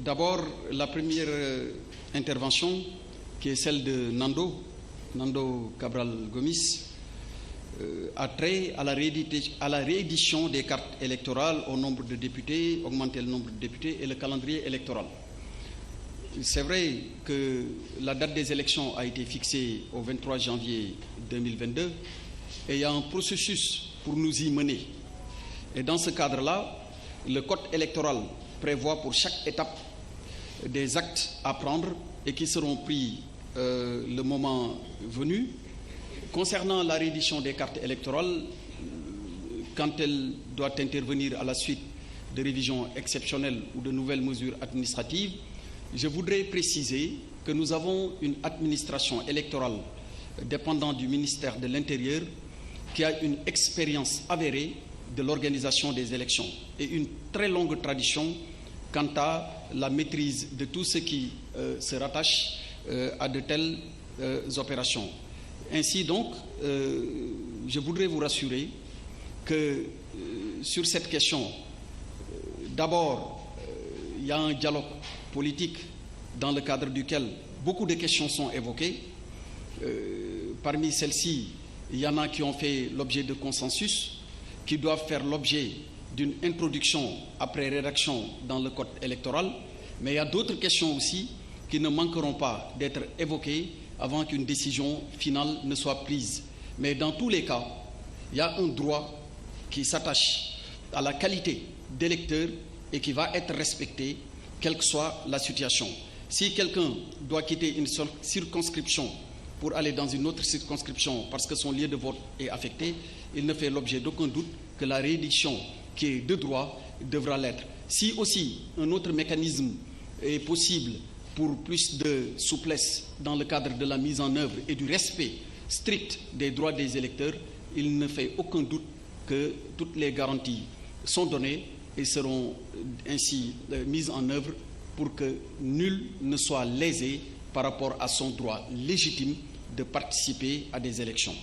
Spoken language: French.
D'abord, la première intervention, qui est celle de Nando Cabral Gomis, a trait à la réédition des cartes électorales au nombre de députés, augmenter le nombre de députés et le calendrier électoral. C'est vrai que la date des élections a été fixée au 23 janvier 2022 et il y a un processus pour nous y mener. Et dans ce cadre-là, le code électoral prévoit pour chaque étape des actes à prendre et qui seront pris le moment venu. Concernant la réédition des cartes électorales, quand elle doit intervenir à la suite de révisions exceptionnelles ou de nouvelles mesures administratives, je voudrais préciser que nous avons une administration électorale dépendant du ministère de l'Intérieur qui a une expérience avérée de l'organisation des élections et une très longue tradition quant à la maîtrise de tout ce qui se rattache à de telles opérations. Ainsi donc, je voudrais vous rassurer que sur cette question, d'abord, il y a un dialogue politique dans le cadre duquel beaucoup de questions sont évoquées. Parmi celles-ci, il y en a qui ont fait l'objet de consensus, qui doivent faire l'objet d'une introduction après rédaction dans le code électoral, mais il y a d'autres questions aussi qui ne manqueront pas d'être évoquées avant qu'une décision finale ne soit prise. Mais dans tous les cas, il y a un droit qui s'attache à la qualité d'électeur et qui va être respecté, quelle que soit la situation. Si quelqu'un doit quitter une seule circonscription pour aller dans une autre circonscription parce que son lieu de vote est affecté, il ne fait l'objet d'aucun doute que la réédition qui est de droit devra l'être. Si aussi un autre mécanisme est possible pour plus de souplesse dans le cadre de la mise en œuvre et du respect strict des droits des électeurs, il ne fait aucun doute que toutes les garanties sont données et seront ainsi mises en œuvre pour que nul ne soit lésé par rapport à son droit légitime de participer à des élections.